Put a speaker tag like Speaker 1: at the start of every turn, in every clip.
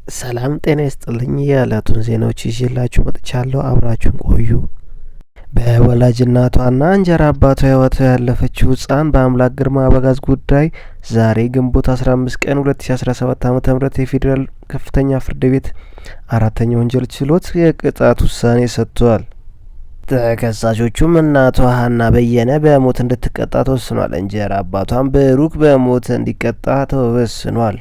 Speaker 1: ሰላም ጤና ይስጥልኝ። የዕለቱን ዜናዎች ይዤላችሁ መጥቻለሁ። አብራችሁን ቆዩ። በወላጅ እናቷና እንጀራ አባቷ ሕይወቷ ያለፈችው ሕፃን በአምላክ ግርማ አበጋዝ ጉዳይ ዛሬ ግንቦት 15 ቀን 2017 ዓ.ም የፌዴራል ከፍተኛ ፍርድ ቤት አራተኛ ወንጀል ችሎት የቅጣት ውሳኔ ሰጥቷል። ተከሳሾቹም እናቷ ሀና በየነ በሞት እንድትቀጣ ተወስኗል። እንጀራ አባቷም ብሩክ በሞት እንዲቀጣ ተወስኗል።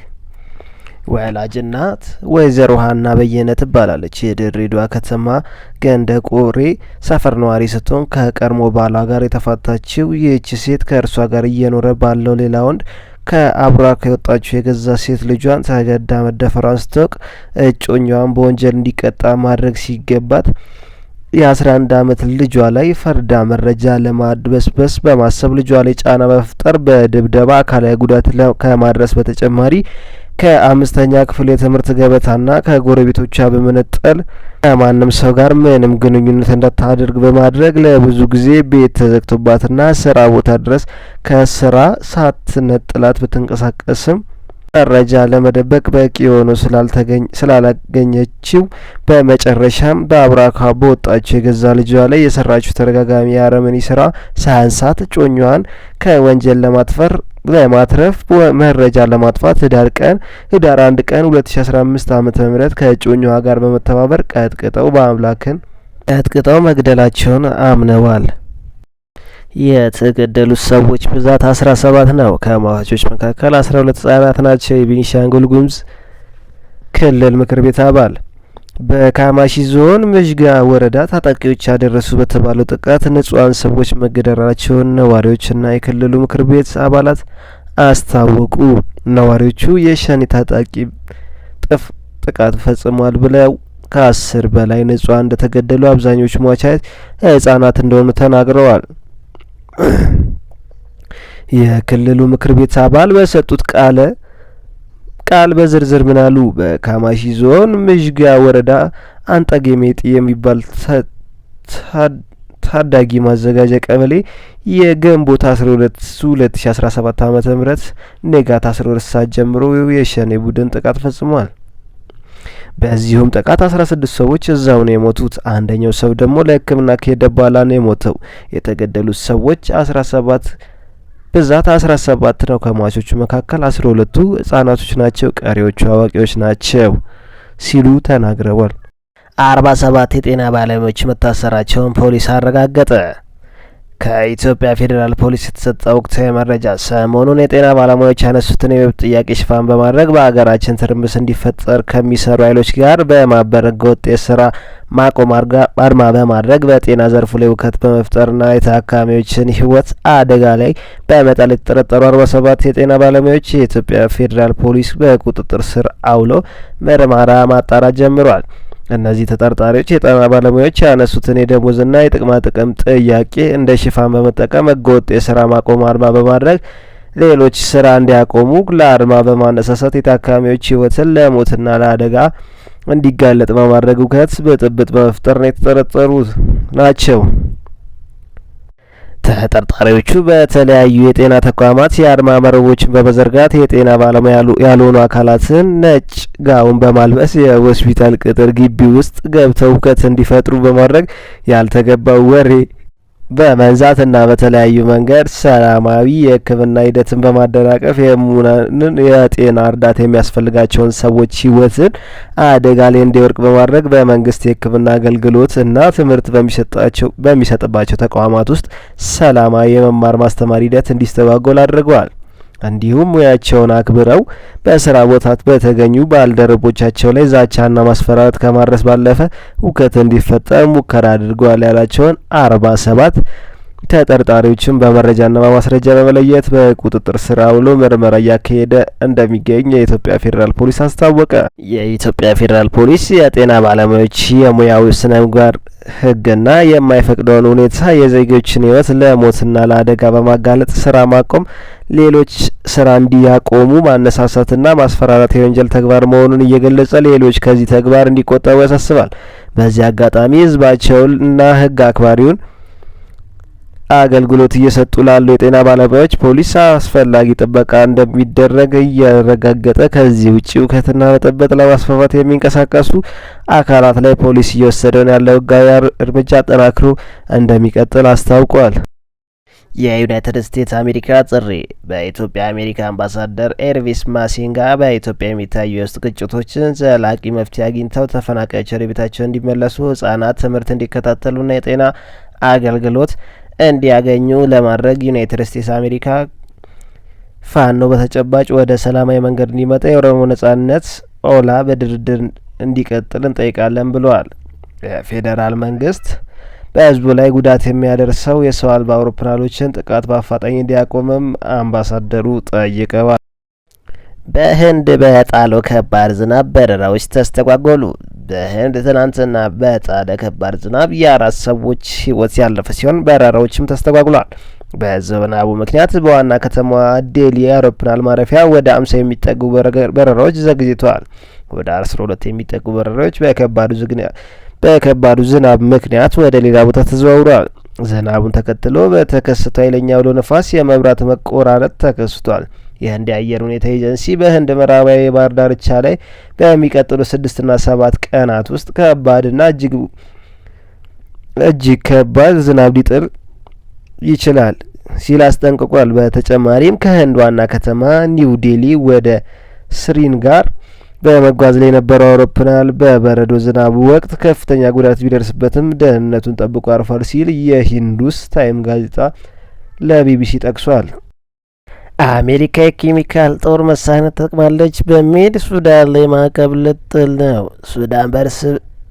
Speaker 1: ወላጅ እናት ወይዘሮ ሀና በየነ ትባላለች። የድሬዳዋ ከተማ ገንደ ቆሬ ሰፈር ነዋሪ ስትሆን ከቀድሞ ባሏ ጋር የተፋታችው ይህች ሴት ከእርሷ ጋር እየኖረ ባለው ሌላ ወንድ ከአብራኳ የወጣችው የገዛ ሴት ልጇን ተገዳ መደፈሯን ስታውቅ እጮኛዋን በወንጀል እንዲቀጣ ማድረግ ሲገባት የ11 ዓመት ልጇ ላይ ፈርዳ መረጃ ለማድበስበስ በማሰብ ልጇ ላይ ጫና በመፍጠር በድብደባ አካላዊ ጉዳት ከማድረስ በተጨማሪ ከ5ኛ ክፍል የትምህርት ገበታና ከጎረቤቶቿ በመነጠል ከማንም ሰው ጋር ምንም ግንኙነት እንዳታደርግ በማድረግ ለብዙ ጊዜ ቤት ተዘግቶባትና ስራ ቦታ ድረስ ከስራ ሳትነጥላት ብትንቀሳቀስም መረጃ ለመደበቅ በቂ ሆኖ ስላላገኘችው በመጨረሻም በአብራኳ በወጣችው የገዛ ልጇ ላይ የሰራችው ተደጋጋሚ የአረመኔ ስራ ሳያንሳት እጮኛዋን ከወንጀል ለማትረፍ መረጃ ለማጥፋት ህዳር 1 ቀን 2015 ዓ.ም ከእጮኛዋ ጋር በመተባበር ቀጥቅጠው መግደላቸውን አምነዋል። የተገደሉት ሰዎች ብዛት 17 ነው። ከሟቾች መካከል 12 ህጻናት ናቸው። የቤኒሻንጉል ጉሙዝ ክልል ምክር ቤት አባል በካማሺ ዞን ምዥጋ ወረዳ ታጣቂዎች ያደረሱ በተባለው ጥቃት ንጹሃን ሰዎች መገደላቸውን ነዋሪዎችና የክልሉ ምክር ቤት አባላት አስታወቁ። ነዋሪዎቹ የሸኔ ታጣቂ ጥቃት ፈጽሟል ብለው ከ10 በላይ ንጹሃን እንደተገደሉ፣ አብዛኞቹ ሟቾች ህጻናት እንደሆኑ ተናግረዋል። የክልሉ ምክር ቤት አባል በሰጡት ቃል በዝርዝር ምን አሉ? በካማሺ ዞን ምዥጋ ወረዳ አንጠጌ ሜጢ የሚባል ታዳጊ ማዘጋጃ ቀበሌ የግንቦት 12 2017 ዓ.ም ንጋት 12 ሰዓት ጀምሮ የሸኔ ቡድን ጥቃት ፈጽሟል። በዚሁም ጥቃት 16 ሰዎች እዛው ነው የሞቱት። አንደኛው ሰው ደግሞ ለሕክምና ከሄደ በኋላ ነው የሞተው። የተገደሉት ሰዎች 17 ነው። ከሟቾቹ መካከል 12ቱ ህጻናቶች ናቸው፣ ቀሪዎቹ አዋቂዎች ናቸው ሲሉ ተናግረዋል። 47 የጤና ባለሙያዎች መታሰራቸውን ፖሊስ አረጋገጠ። ከኢትዮጵያ ፌዴራል ፖሊስ የተሰጠ ወቅታዊ መረጃ ሰሞኑን የጤና ባለሙያዎች ያነሱትን የመብት ጥያቄ ሽፋን በማድረግ በሀገራችን ትርምስ እንዲፈጠር ከሚሰሩ ኃይሎች ጋር በማበር ህገወጥ የስራ ማቆም አድማ በማድረግ በጤና ዘርፉ ላይ ውከት በመፍጠርና የታካሚዎችን ህይወት አደጋ ላይ በመጣል የተጠረጠሩ 47 የጤና ባለሙያዎች የኢትዮጵያ ፌዴራል ፖሊስ በቁጥጥር ስር አውሎ ምርመራ ማጣራት ጀምሯል። እነዚህ ተጠርጣሪዎች የጤና ባለሙያዎች ያነሱትን የደሞዝና የጥቅማ ጥቅም ጥያቄ እንደ ሽፋን በመጠቀም ህገወጥ የስራ ማቆም አድማ በማድረግ ሌሎች ስራ እንዲያቆሙ ለአድማ በማነሳሳት የታካሚዎች ህይወትን ለሞትና ለአደጋ እንዲጋለጥ በማድረግ ውከት ብጥብጥ በመፍጠር ነው የተጠረጠሩ ናቸው። ተጠርጣሪዎቹ በተለያዩ የጤና ተቋማት የአድማ መረቦችን በመዘርጋት የጤና ባለሙያ ያልሆኑ አካላትን ነጭ ጋውን በማልበስ የሆስፒታል ቅጥር ግቢ ውስጥ ገብተው ሁከት እንዲፈጥሩ በማድረግ ያልተገባው ወሬ በመንዛትና በተለያዩ መንገድ ሰላማዊ የሕክምና ሂደትን በማደናቀፍ የህሙማንን የጤና እርዳታ የሚያስፈልጋቸውን ሰዎች ህይወትን አደጋ ላይ እንዲወድቅ በማድረግ በመንግስት የሕክምና አገልግሎት እና ትምህርት በሚሰጥባቸው ተቋማት ውስጥ ሰላማዊ የመማር ማስተማር ሂደት እንዲስተጓጎል አድርገዋል። እንዲሁም ሙያቸውን አክብረው በስራ ቦታ በተገኙ ባልደረቦቻቸው ላይ ዛቻና ማስፈራራት ከማድረስ ባለፈ ሁከት እንዲፈጠር ሙከራ አድርገዋል ያላቸውን 47 ተጠርጣሪዎችን በመረጃና በማስረጃ በመለየት በቁጥጥር ስር አውሎ ምርመራ እያካሄደ እንደሚገኝ የኢትዮጵያ ፌዴራል ፖሊስ አስታወቀ። የኢትዮጵያ ፌዴራል ፖሊስ የጤና ባለሙያዎች የሙያዊ ስነ ምግባር ህግና የማይፈቅደውን ሁኔታ የዜጎችን ህይወት ለሞትና ለአደጋ በማጋለጥ ስራ ማቆም፣ ሌሎች ስራ እንዲያቆሙ ማነሳሳትና ማስፈራራት የወንጀል ተግባር መሆኑን እየገለጸ ሌሎች ከዚህ ተግባር እንዲቆጠቡ ያሳስባል። በዚህ አጋጣሚ ህዝባቸውንና ህግ አክባሪውን አገልግሎት እየሰጡ ላሉ የጤና ባለሙያዎች ፖሊስ አስፈላጊ ጥበቃ እንደሚደረግ እያረጋገጠ ከዚህ ውጪ ሁከትና ብጥብጥ ለማስፋፋት የሚንቀሳቀሱ አካላት ላይ ፖሊስ እየወሰደውን ያለው ሕጋዊ እርምጃ አጠናክሮ እንደሚቀጥል አስታውቋል። የዩናይትድ ስቴትስ አሜሪካ ጥሪ። በኢትዮጵያ የአሜሪካ አምባሳደር ኤርቪስ ማሲንጋ በኢትዮጵያ የሚታዩ የውስጥ ግጭቶችን ዘላቂ መፍትሄ አግኝተው ተፈናቃዮች ወደ ቤታቸው እንዲመለሱ፣ ህጻናት ትምህርት እንዲከታተሉና የጤና አገልግሎት እንዲያገኙ ለማድረግ ዩናይትድ ስቴትስ አሜሪካ ፋኖ በተጨባጭ ወደ ሰላማዊ መንገድ እንዲመጣ የኦሮሞ ነጻነት ኦላ በድርድር እንዲቀጥል እንጠይቃለን ብለዋል። የፌዴራል መንግስት በህዝቡ ላይ ጉዳት የሚያደርሰው የሰው አልባ አውሮፕላኖችን ጥቃት በአፋጣኝ እንዲያቆምም አምባሳደሩ ጠይቀዋል። በህንድ በጣለው ከባድ ዝናብ በረራዎች ተስተጓጎሉ። በህንድ ትናንትና በጣለ ከባድ ዝናብ የ4 ሰዎች ህይወት ያለፈ ሲሆን በረራዎችም ተስተጓጉሏል። በዝናቡ ምክንያት በዋና ከተማዋ ዴሊ አውሮፕላን ማረፊያ ወደ 50 የሚጠጉ በረራዎች ዘግይተዋል። ወደ 12 የሚጠጉ በረራዎች በከባዱ ዝናብ ምክንያት ወደ ሌላ ቦታ ተዘዋውረዋል። ዝናቡን ተከትሎ በተከሰተው ኃይለኛ አውሎ ነፋስ የመብራት መቆራረጥ ተከስቷል። የህንድ የአየር ሁኔታ ኤጀንሲ በህንድ ምዕራባዊ የባህር ዳርቻ ላይ በሚቀጥሉ 6ና 7 ቀናት ውስጥ ከባድና እጅግ ከባድ ዝናብ ሊጥል ይችላል ሲል አስጠንቅቋል። በተጨማሪም ከህንድ ዋና ከተማ ኒው ዴሊ ወደ ስሪንጋር በመጓዝ ላይ የነበረው አውሮፕላን በበረዶ ዝናቡ ወቅት ከፍተኛ ጉዳት ቢደርስበትም ደህንነቱን ጠብቆ አርፏል ሲል የሂንዱስ ታይም ጋዜጣ ለቢቢሲ ጠቅሷል። አሜሪካ የኬሚካል ጦር መሳሪያ ተጠቅማለች በሚል ሱዳን ላይ ማዕቀብ ልጥል ነው። ሱዳን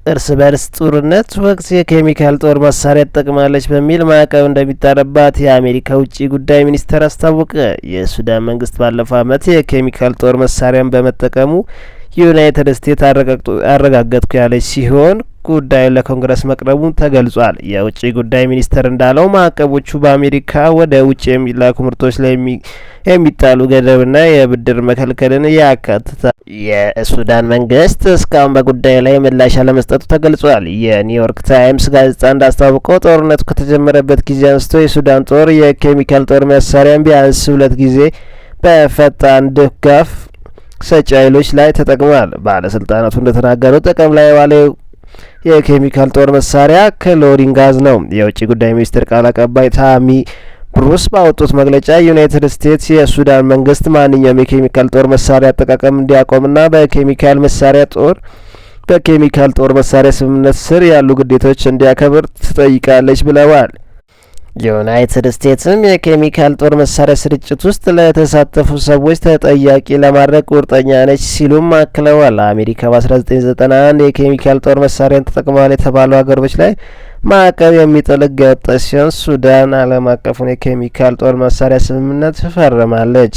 Speaker 1: እርስ በርስ ጦርነት ወቅት የኬሚካል ጦር መሳሪያ ተጠቅማለች በሚል ማዕቀብ እንደሚጣልባት የአሜሪካ ውጭ ጉዳይ ሚኒስቴር አስታወቀ። የሱዳን መንግስት ባለፈው ዓመት የኬሚካል ጦር መሳሪያን በመጠቀሙ ዩናይትድ ስቴትስ አረጋገጥኩ ያለች ሲሆን ጉዳዩ ለኮንግረስ መቅረቡን ተገልጿል። የውጭ ጉዳይ ሚኒስቴር እንዳለው ማዕቀቦቹ በአሜሪካ ወደ ውጭ የሚላኩ ምርቶች ላይ የሚጣሉ ገደብና የብድር መከልከልን ያካትታል። የሱዳን መንግስት እስካሁን በጉዳዩ ላይ ምላሽ አለመስጠቱ ተገልጿል። የኒውዮርክ ታይምስ ጋዜጣ እንዳስታወቀው ጦርነቱ ከተጀመረበት ጊዜ አንስቶ የሱዳን ጦር የኬሚካል ጦር መሳሪያን ቢያንስ 2 ጊዜ በፈጣን ድጋፍ ሰጪ ኃይሎች ላይ ተጠቅሟል። ባለስልጣናቱ እንደተናገሩ ጥቅም ላይ የዋለው የኬሚካል ጦር መሳሪያ ክሎሪን ጋዝ ነው። የውጭ ጉዳይ ሚኒስቴር ቃል አቀባይ ታሚ ብሩስ ባወጡት መግለጫ ዩናይትድ ስቴትስ የሱዳን መንግስት ማንኛውም የኬሚካል ጦር መሳሪያ አጠቃቀም እንዲያቆምና በኬሚካል ጦር መሳሪያ ስምምነት ስር ያሉ ግዴታዎች እንዲያከብር ትጠይቃለች ብለዋል። ዩናይትድ ስቴትስም የኬሚካል ጦር መሳሪያ ስርጭት ውስጥ ለተሳተፉ ሰዎች ተጠያቂ ለማድረግ ቁርጠኛ ነች ሲሉም አክለዋል። አሜሪካ በ1991 የኬሚካል ጦር መሳሪያን ተጠቅመዋል የተባሉ ሀገሮች ላይ ማዕቀብ የሚጥል ሕግ ያወጣች ሲሆን ሱዳን ዓለም አቀፉን የኬሚካል ጦር መሳሪያ ስምምነት ፈርማለች።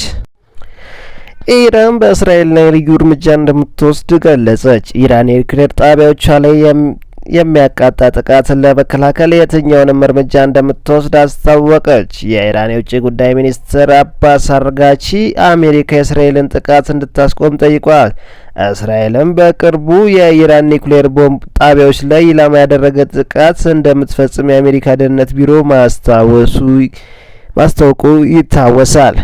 Speaker 1: ኢራን በእስራኤል ላይ ልዩ እርምጃ እንደምትወስድ ገለጸች። ኢራን የኒውክሌር ጣቢያዎቿ ላይ የሚያቃጣ ጥቃትን ለመከላከል የትኛውንም እርምጃ እንደምትወስድ አስታወቀች። የኢራን የውጭ ጉዳይ ሚኒስትር አባስ አርጋቺ አሜሪካ የእስራኤልን ጥቃት እንድታስቆም ጠይቋል። እስራኤልም በቅርቡ የኢራን ኒውክሌር ቦምብ ጣቢያዎች ላይ ኢላማ ያደረገ ጥቃት እንደምትፈጽም የአሜሪካ ደህንነት ቢሮ ማስታወቁ ይታወሳል።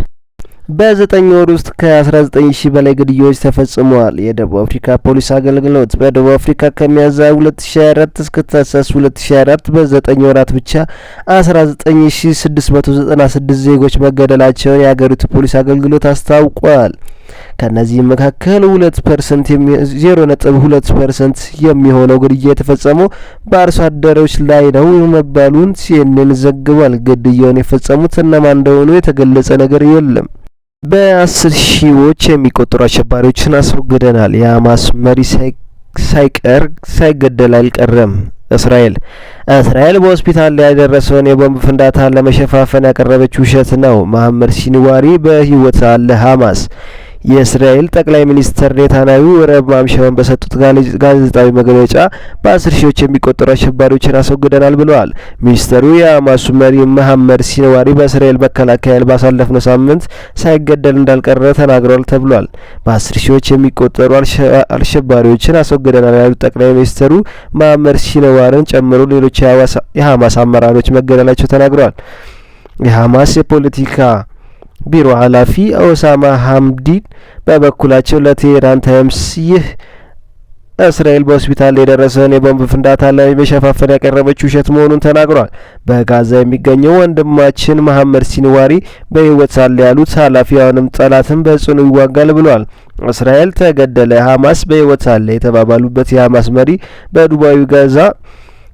Speaker 1: በ9 ወር ውስጥ ከ19 ሺህ በላይ ግድያዎች ተፈጽመዋል። የደቡብ አፍሪካ ፖሊስ አገልግሎት በደቡብ አፍሪካ ከሚያዝያ 2024 እስከ ታህሳስ 2024 በ9 ወራት ብቻ 19696 ዜጎች መገደላቸውን የሀገሪቱ ፖሊስ አገልግሎት አስታውቋል። ከነዚህም መካከል 0.2% የሚሆነው ግድያ የተፈጸመው በአርሶ አደሮች ላይ ነው መባሉን ሲኤንኤን ዘግቧል። ግድያውን የፈጸሙት እነማን እንደሆኑ የተገለጸ ነገር የለም። በ10 ሺዎች የሚቆጠሩ አሸባሪዎችን አስወግደናል። የሀማስ መሪ ሳይገደል አልቀረም። እስራኤል በሆስፒታል ላይ ያደረሰውን የቦምብ ፍንዳታ ለመሸፋፈን ያቀረበችው ውሸት ነው። መሐመድ ሲንዋሪ በህይወት አለ። ሀማስ የእስራኤል ጠቅላይ ሚኒስትር ኔታንያሁ ረቡዕ ማምሻውን በሰጡት ጋዜጣዊ መግለጫ በ10 ሺዎች የሚቆጠሩ አሸባሪዎችን አስወግደናል ብለዋል። ሚኒስተሩ የሐማሱ መሪ መሐመድ ሲንዋሪ በእስራኤል መከላከያ ኃይል ባሳለፍነው ሳምንት ሳይገደል እንዳልቀረ ተናግረዋል ተብሏል። በ10 ሺዎች የሚቆጠሩ አሸባሪዎችን አስወግደናል ያሉት ጠቅላይ ሚኒስትሩ መሐመድ ሲንዋርን ጨምሮ ሌሎች የሐማስ አመራሮች መገደላቸው ተናግረዋል። የሐማስ የፖለቲካ ቢሮ ኃላፊ ኦሳማ ሐምዲን በበኩላቸው ለቴሄራን ታይምስ ይህ እስራኤል በሆስፒታል የደረሰውን የቦምብ ፍንዳታ ለመሸፋፈን ያቀረበችው ውሸት መሆኑን ተናግሯል። በጋዛ የሚገኘው ወንድማችን መሐመድ ሲንዋሪ በሕይወት ሳለ ያሉት ኃላፊ አሁንም ጠላትን በጽኑ ይዋጋል ብለዋል። እስራኤል ተገደለ፣ ሐማስ በሕይወት ሳለ የተባባሉበት የሐማስ መሪ በደቡባዊ ጋዛ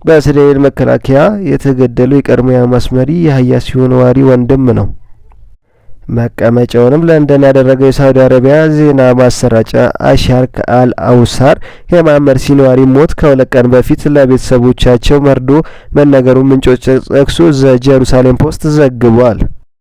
Speaker 1: በእስራኤል መከላከያ የተገደለው የቀድሞ የሐማስ መሪ የህያ ሲንዋሪ ወንድም ነው። መቀመጫውንም ለንደን ያደረገው የሳውዲ አረቢያ ዜና ማሰራጫ አሻርክ አል አውሳር የመሐመድ ሲንዋሪ ሞት ከ2 ቀን በፊት ለቤተሰቦቻቸው መርዶ መነገሩን ምንጮች ጠቅሶ ዘ ጄሩሳሌም ፖስት ዘግቧል።